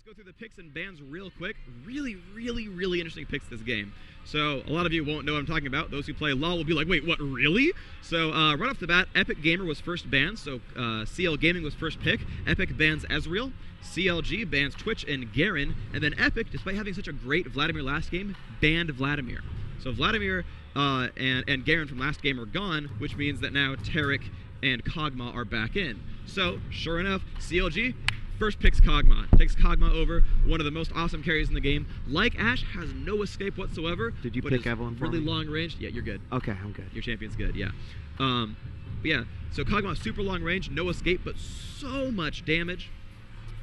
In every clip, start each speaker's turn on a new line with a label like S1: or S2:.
S1: Go through the picks and bans real quick. Really interesting picks this game. So a lot of you won't know what I'm talking about. Those who play LoL will be like, wait, what, really? So right off the bat, Epic Gamer was first banned. So CL Gaming was first pick. Epic bans Ezreal. CLG bans Twitch and Garen. And then Epic, despite having such a great Vladimir last game, banned Vladimir. So Vladimir and Garen from last game are gone, which means that now Taric and Kog'Maw are back in. So sure enough, CLG first picks Kog'Maw. Takes Kog'Maw over, one of the most awesome carries in the game. Like Ashe, has no escape whatsoever.
S2: Did you pick Evelyn for
S1: really
S2: me?
S1: long range. Yeah, you're good.
S2: Okay, I'm good.
S1: Your champion's good, yeah. But yeah, so Kog'Maw super long range, no escape, but so much damage.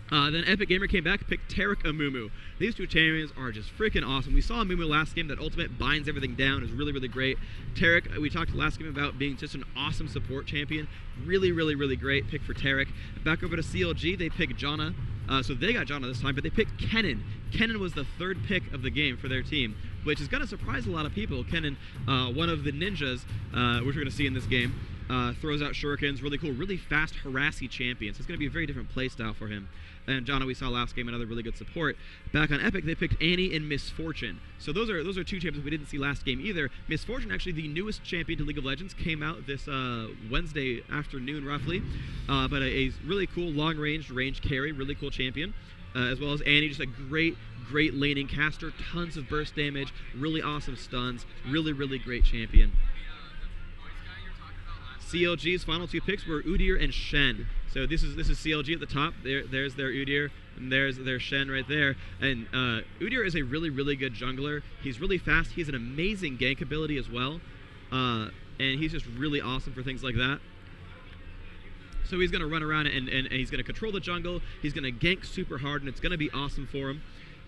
S1: Then Epic Gamer came back, picked Taric Amumu. These two champions are just freaking awesome. We saw Amumu last game. That ultimate binds everything down. Is really great. Taric, we talked last game about being just an awesome support champion. Really great pick for Taric. Back over to CLG, they picked Janna. So they got Janna this time, but they picked Kennen. Kennen was the third pick of the game for their team, which is going to surprise a lot of people. Kennen, one of the ninjas, which we're going to see in this game, throws out shurikens, really cool, really fast, harassy champion. So it's going to be a very different play style for him. And Janna, we saw last game, another really good support. Back on Epic, they picked Annie and Miss Fortune. So those are two champions we didn't see last game either. Miss Fortune, actually the newest champion to League of Legends, came out this Wednesday afternoon, roughly. But a really cool range carry, really cool champion. As well as Annie, just a great laning caster, tons of burst damage, really awesome stuns, really great champion. CLG's final two picks were Udyr and Shen. So this is CLG at the top. There's their Udyr, and there's their Shen right there. And Udyr is a really good jungler. He's really fast. He has an amazing gank ability as well. And he's just really awesome for things like that. So he's going to run around and he's going to control the jungle. He's going to gank super hard, and it's going to be awesome for him.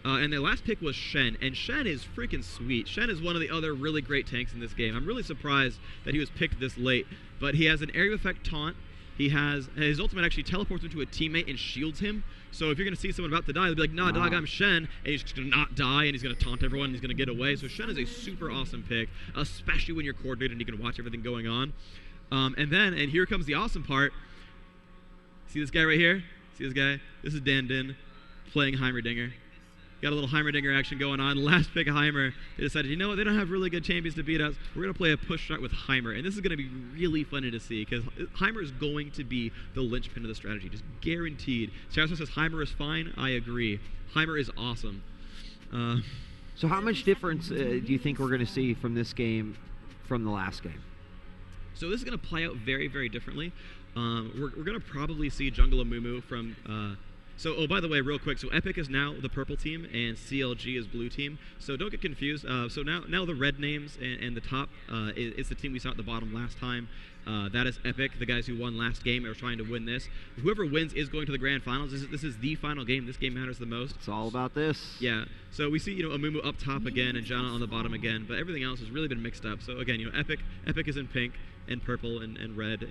S1: And their last pick was Shen, and Shen is freaking sweet. Shen is one of the other really great tanks in this game. I'm really surprised that he was picked this late, but he has an area effect taunt. He has his ultimate actually teleports him to a teammate and shields him. So if you're going to see someone about to die, they'll be like, nah, dog, I'm Shen, and he's just going to not die, and he's going to taunt everyone, and he's going to get away. So Shen is a super awesome pick, especially when you're coordinated and you can watch everything going on. And here comes the awesome part. See this guy right here? See this guy? This is Dan Din playing Heimerdinger. Got a little Heimerdinger action going on. Last pick of Heimer. They decided, you know what? They don't have really good champions to beat us. We're going to play a push start with Heimer. And this is going to be really funny to see because Heimer is going to be the linchpin of the strategy. Just guaranteed. Saraswat says Heimer is fine. I agree. Heimer is awesome.
S2: So how much difference do you think we're going to see from this game from the last game?
S1: So this is going to play out very differently. We're going to probably see Jungle Amumu from... oh, by the way, real quick, so Epic is now the purple team, and CLG is blue team. So don't get confused. So now the red names and the top is the team we saw at the bottom last time. That is Epic, the guys who won last game and are trying to win this. Whoever wins is going to the grand finals. This is the final game. This game matters the most.
S2: It's all about this.
S1: Yeah. So we see, Amumu up top again and Janna on the bottom again, but everything else has really been mixed up. So again, Epic is in pink and purple and red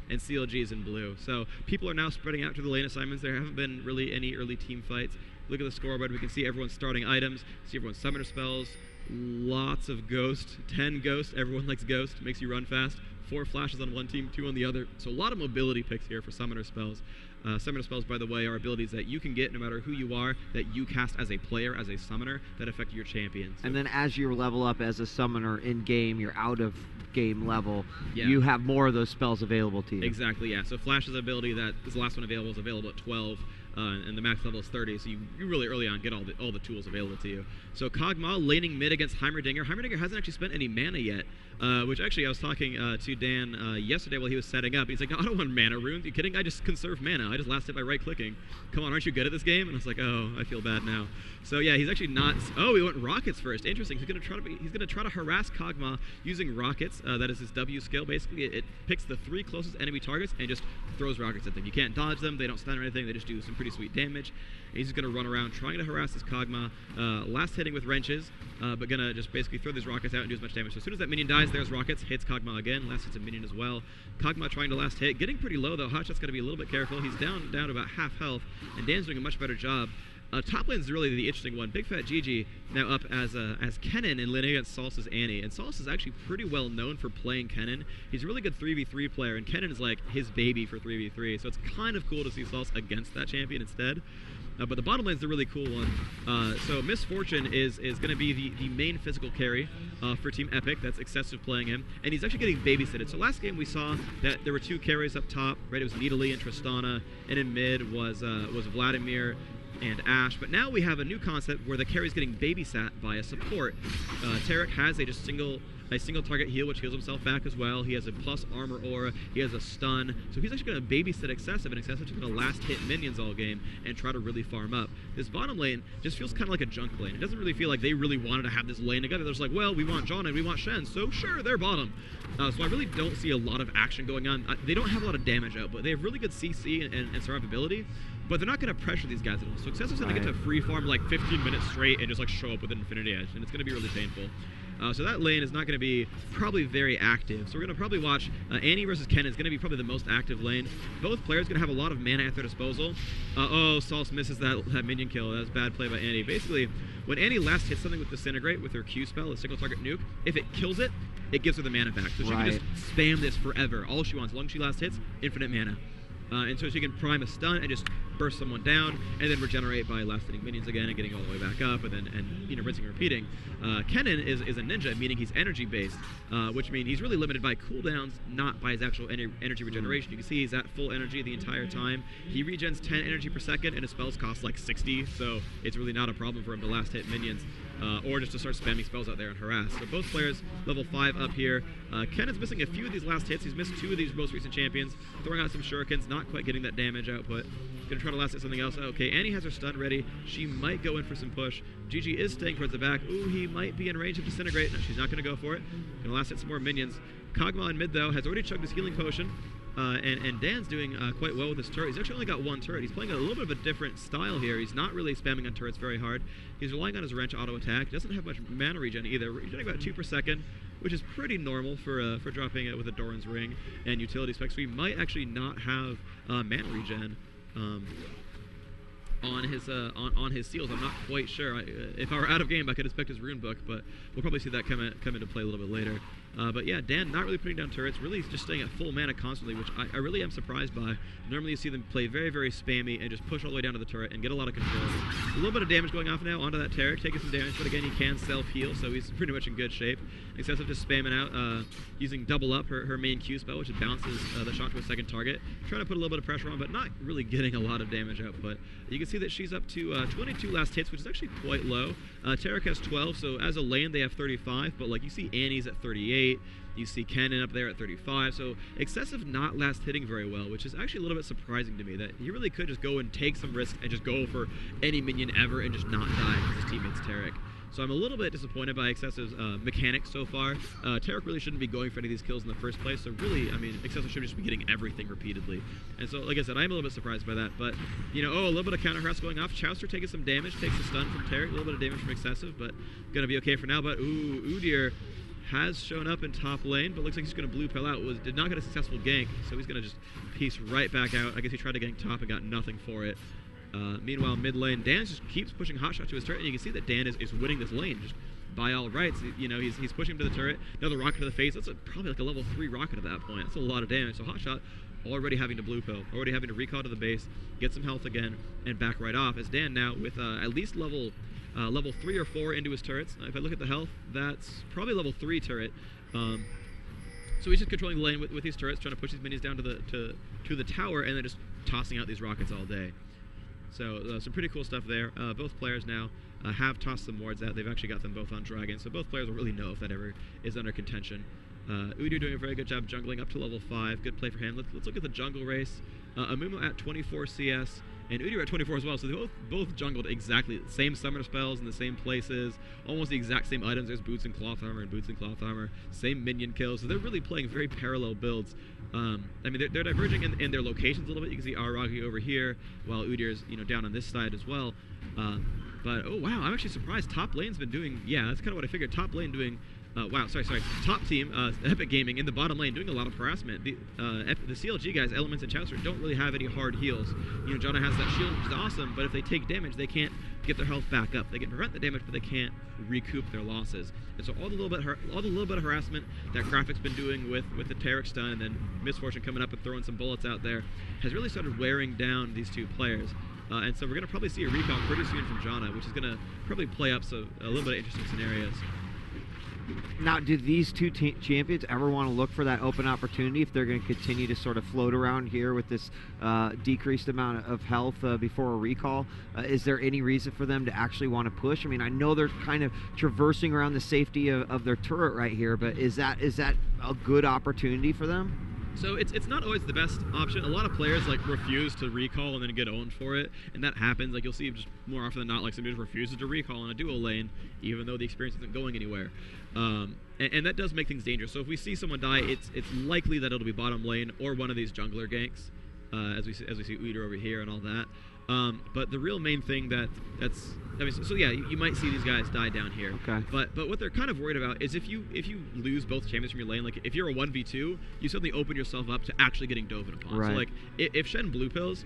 S1: and CLG is in blue. So people are now spreading out to the lane assignments. There haven't been really any early team fights. Look at the scoreboard. We can see everyone's starting items, see everyone's summoner spells, lots of ghost, 10 ghost. Everyone likes ghost, makes you run fast. 4 flashes on one team, 2 on the other. So a lot of mobility picks here for summoner spells. Summoner spells, by the way, are abilities that you can get no matter who you are, that you cast as a player, as a summoner, that affect your champion. So,
S2: and then as you level up as a summoner in-game, you're out of game level,
S1: yeah,
S2: you have more of those spells available to you.
S1: Exactly, yeah. So Flash's ability, that is the last one available, is available at 12, and the max level is 30, so you really early on get all the tools available to you. So Kog'Maw laning mid against Heimerdinger. Heimerdinger hasn't actually spent any mana yet, which actually I was talking to Dan yesterday while he was setting up. He's like, no, I don't want mana runes. Are you kidding? I just conserve mana. I just last hit by right-clicking. Come on, aren't you good at this game? And I was like, oh, I feel bad now. So yeah, he's actually not... Oh, he went rockets first. Interesting. He's going to try to harass Kog'Maw using rockets. That is his W skill. Basically, it picks the 3 closest enemy targets and just throws rockets at them. You can't dodge them. They don't stun or anything. They just do some pretty sweet damage. And he's just going to run around trying to harass this Kog'Maw. Last hitting with wrenches, but going to just basically throw these rockets out and do as much damage. So as soon as that minion dies, there's rockets. Hits Kog'Maw again. Last hits a minion as well. Kog'Maw trying to last hit. Getting pretty low, though. Hotshot's got to be a little bit careful. He's down to about half health, and Dan's doing a much better job. Top lane is really the interesting one. Big Fat GG now up as Kennen and laning against Salsa's Annie. And Salsa is actually pretty well known for playing Kennen. He's a really good 3v3 player, and Kennen is like his baby for 3v3. So it's kind of cool to see Salsa against that champion instead. But the bottom lane is the really cool one. So Misfortune is going to be the main physical carry for Team Epik. That's Excessive playing him. And he's actually getting babysitted. So last game we saw that there were 2 carries up top, right? It was Nidalee and Tristana, and in mid was Vladimir and Ashe. But now we have a new concept where the carry is getting babysat by a support. Tarek has a single target heal, which heals himself back as well. He has a plus armor aura. He has a stun. So he's actually going to babysit Excessive, and Excessive is going to last hit minions all game and try to really farm up. This bottom lane just feels kind of like a junk lane. It doesn't really feel like they really wanted to have this lane together. They're just like, well, we want John and we want Shen, so sure, they're bottom. So I really don't see a lot of action going on. They don't have a lot of damage output. They have really good CC and survivability, but they're not going to pressure these guys at all. So Excessive's going to get to free farm like 15 minutes straight and just like show up with an Infinity Edge, and it's going to be really painful. So that lane is not going to be probably very active. So we're going to probably watch Annie versus Ken is going to be probably the most active lane. Both players going to have a lot of mana at their disposal. Oh, Sauce misses that minion kill. That was a bad play by Annie. Basically, when Annie last hits something with Disintegrate with her Q spell, a single target nuke, if it kills it, it gives her the mana back. So she can just spam this forever. All she wants, as long as she last hits, infinite mana. And so she can prime a stun and just burst someone down, and then regenerate by last hitting minions again and getting all the way back up, and rinsing and repeating. Kennen is a ninja, meaning he's energy based, which means he's really limited by cooldowns, not by his actual energy regeneration. You can see he's at full energy the entire time. He regens 10 energy per second, and his spells cost like 60, so it's really not a problem for him to last hit minions. Or just to start spamming spells out there and harass. So both players level 5 up here. Kennen's missing a few of these last hits. He's missed 2 of these most recent champions. Throwing out some shurikens, not quite getting that damage output. Gonna try to last hit something else. Okay, Annie has her stun ready. She might go in for some push. Gigi is staying towards the back. Ooh, he might be in range of Disintegrate. No, she's not gonna go for it. Gonna last hit some more minions. Kog'Maw in mid though has already chugged his healing potion. And Dan's doing quite well with his turret. He's actually only got 1 turret. He's playing a little bit of a different style here. He's not really spamming on turrets very hard. He's relying on his wrench auto attack. Doesn't have much mana regen either. Regenerating about 2 per second, which is pretty normal for dropping it with a Doran's Ring and utility specs. So he might actually not have mana regen on his seals. I'm not quite sure. If I were out of game, I could expect his rune book, but we'll probably see that come into play a little bit later. But yeah, Dan not really putting down turrets, really just staying at full mana constantly, which I really am surprised by. Normally you see them play very, very spammy and just push all the way down to the turret and get a lot of control. A little bit of damage going off now onto that Tarek, taking some damage, but again, he can self-heal, so he's pretty much in good shape. Excessive just spamming out, using double up her main Q spell, which bounces the shot to a second target. Trying to put a little bit of pressure on, but not really getting a lot of damage output. You can see that she's up to 22 last hits, which is actually quite low. Tarek has 12, so as a lane they have 35, but like you see Annie's at 38. You see Kennen up there at 35, so Excessive not last hitting very well, which is actually a little bit surprising to me, that he really could just go and take some risks and just go for any minion ever and just not die because his teammate's Tarek. So I'm a little bit disappointed by Excessive's mechanics so far. Tarek really shouldn't be going for any of these kills in the first place, so really, I mean, Excessive should just be getting everything repeatedly. And so, like I said, I'm a little bit surprised by that, but, a little bit of counter harass going off. Chowster taking some damage, takes a stun from Tarek, a little bit of damage from Excessive, but gonna be okay for now. But, Udyr has shown up in top lane, but looks like he's going to blue pill out. Did not get a successful gank, so he's going to just piece right back out. I guess he tried to gank top and got nothing for it. Meanwhile, mid lane, Dan just keeps pushing hotshot to his turret, and you can see that Dan is winning this lane just by all rights. He's pushing him to the turret. Another rocket to the face. That's probably like a level 3 rocket at that point. That's a lot of damage. So hotshot already having to blue pill, already having to recall to the base, get some health again, and back right off. As Dan now with at least level 3 or 4 into his turrets. If I look at the health, that's probably level 3 turret. So he's just controlling the lane with these turrets, trying to push these minions down to the tower, and then just tossing out these rockets all day. So some pretty cool stuff there. Both players now have tossed some wards out. They've actually got them both on Dragon, so both players will really know if that ever is under contention. Udyr doing a very good job jungling up to level 5. Good play for him. Let's look at the jungle race. Amumu at 24 CS. And Udyr at 24 as well, so they both jungled exactly the same summoner spells in the same places, almost the exact same items. There's boots and cloth armor and boots and cloth armor, same minion kills, so they're really playing very parallel builds. I mean, they're diverging in their locations a little bit. You can see Aragi over here, while Udyr's down on this side as well. But oh wow, I'm actually surprised. Top lane's been doing, yeah, that's kind of what I figured. Top lane doing. Wow, sorry. Top team, Epik Gaming in the bottom lane doing a lot of harassment. The CLG guys, Elements and Chowster, don't really have any hard heals. Jana has that shield, which is awesome, but if they take damage, they can't get their health back up. They can prevent the damage, but they can't recoup their losses. And so all the little bit of harassment that Graphic's been doing with the Tarek stun and then Misfortune coming up and throwing some bullets out there has really started wearing down these two players. and so we're going to probably see a recall pretty soon from Jana, which is going to probably play up a little bit of interesting scenarios.
S2: Now, do these two champions ever want to look for that open opportunity if they're going to continue to sort of float around here with this decreased amount of health before a recall? Is there any reason for them to actually want to push? I mean, I know they're kind of traversing around the safety of their turret right here, but is that a good opportunity for them?
S1: So it's not always the best option. A lot of players like refuse to recall and then get owned for it, and that happens. Like you'll see just more often than not, like somebody just refuses to recall in a duo lane, even though the experience isn't going anywhere, and that does make things dangerous. So if we see someone die, it's likely that it'll be bottom lane or one of these jungler ganks, as we see Udyr over here and all that. But the real main thing so yeah, you might see these guys die down here.
S2: Okay.
S1: But what they're kind of worried about is if you lose both champions from your lane, like if you're a 1v2, you suddenly open yourself up to actually getting doven upon.
S2: Right.
S1: So like if Shen blue pills,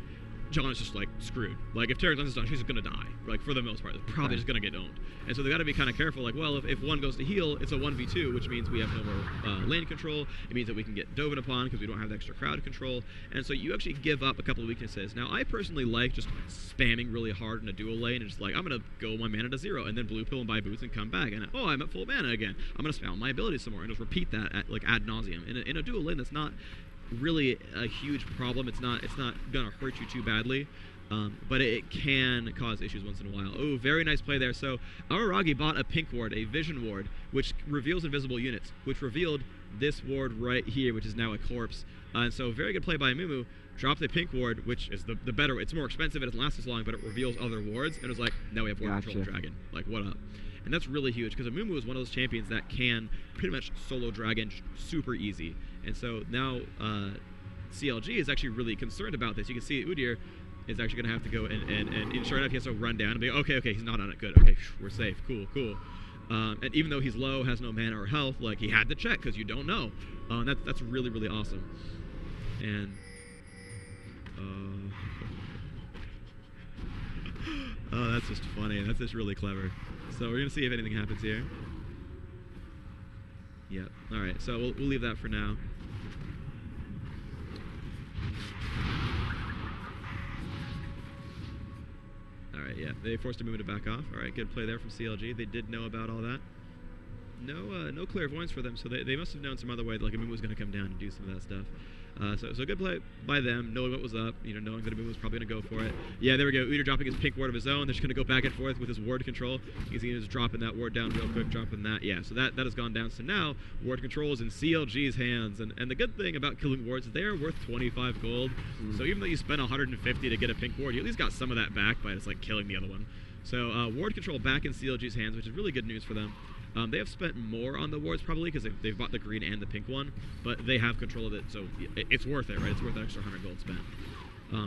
S1: Jana's just like screwed. Like if Terra is done, she's gonna die. Like for the most part, they're probably just gonna get owned. And so they got to be kind of careful. Like, well, if one goes to heal, it's a 1v2, which means we have no more lane control. It means that we can get doven upon because we don't have the extra crowd control. And so you actually give up a couple of weaknesses. Now, I personally like just spamming really hard in a dual lane and just like I'm gonna go my mana to 0 and then blue pill and buy boots and come back and I'm at full mana again. I'm gonna spam my abilities some more and just repeat that ad nauseum. In a dual lane, that's not really a huge problem. It's not gonna hurt you too badly. But it can cause issues once in a while. Oh, very nice play there. So Araragi bought a pink ward, a vision ward, which reveals invisible units, which revealed this ward right here, which is now a corpse. And so very good play by Mumu. Dropped the pink ward, which is the better. It's more expensive, it doesn't last as long, but it reveals other wards. And it was like, now we have ward control dragon. Like, what up? And that's really huge, because Mumu is one of those champions that can pretty much solo dragon super easy. And so now CLG is actually really concerned about this. You can see Udyr is actually going to have to go and sure enough, he has to run down and be, okay, he's not on it, good, okay, we're safe, cool. And even though he's low, has no mana or health, like, he had to check, because you don't know. That's really, really awesome. And, oh, that's just funny, that's just really clever. So we're going to see if anything happens here. Yeah, alright, so we'll leave that for now. Alright, yeah, they forced a movement to back off. Alright, good play there from CLG. They did know about all that. No clairvoyance for them, so they must have known some other way that like a move was going to come down and do some of that stuff. So good play by them, knowing what was up, knowing that a move was probably going to go for it. Yeah, there we go. Udyr dropping his pink ward of his own. They're just going to go back and forth with his ward control. You can see he's dropping that ward down real quick, dropping that. Yeah, so that has gone down. So now ward control is in CLG's hands. And the good thing about killing wards is they are worth 25 gold. So even though you spend 150 to get a pink ward, you at least got some of that back by just like killing the other one. So ward control back in CLG's hands, which is really good news for them. They have spent more on the wards probably because they've bought the green and the pink one, but they have control of it, so it's worth it, right? It's worth that extra 100 gold spent.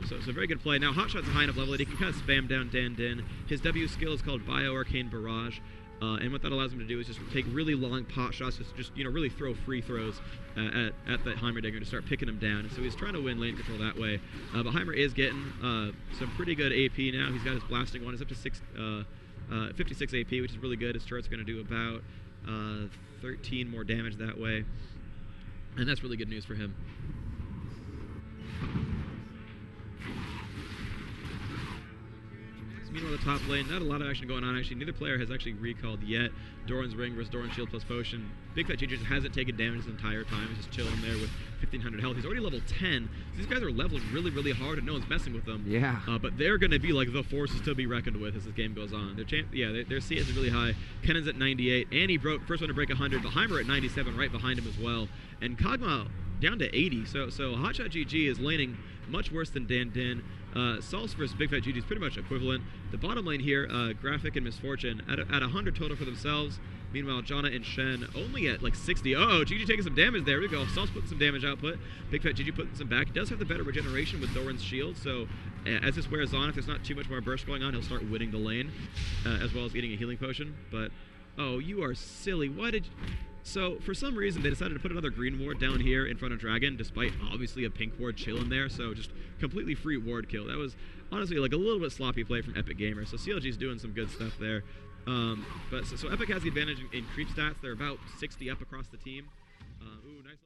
S1: So very good play. Now Hotshot's a high enough level that he can kind of spam down Dan Din. His W skill is called Bio Arcane Barrage, and what that allows him to do is just take really long pot shots, just really throw free throws at the Heimerdinger to start picking him down. And so he's trying to win lane control that way. But Heimer is getting some pretty good AP now. He's got his blasting one. He's up to 56 AP, which is really good. His turret's going to do about 13 more damage that way, and that's really good news for him. Meanwhile, the top lane, not a lot of action going on, actually. Neither player has actually recalled yet. Doran's Ring versus Doran's Shield plus Potion. Big Fat GG just hasn't taken damage his entire time. He's just chilling there with 1,500 health. He's already level 10. So these guys are leveling really, really hard, and no one's messing with them.
S2: Yeah.
S1: But they're going to be like the forces to be reckoned with as this game goes on. Their CS is really high. Kennan's at 98, and he broke first one to break 100. But Heimer at 97, right behind him as well. And Kog'Maw down to 80. So Hotshot GG is laning much worse than Dan Din. Salz versus Big Fat GG is pretty much equivalent. The bottom lane here, Graphic and Misfortune at 100 total for themselves. Meanwhile, Jana and Shen only at like 60. Oh, GG taking some damage there. We go. Salz putting some damage output. Big Fat GG putting some back. He does have the better regeneration with Doran's shield, so as this wears on, if there's not too much more burst going on, he'll start winning the lane, as well as eating a healing potion. But, oh, you are silly. Why did... So, for some reason, they decided to put another green ward down here in front of Dragon, despite obviously a pink ward chilling there, so just completely free ward kill. That was, honestly, like a little bit sloppy play from Epik Gamer, so CLG's doing some good stuff there. So Epik has the advantage in creep stats. They're about 60 up across the team. Ooh, nice.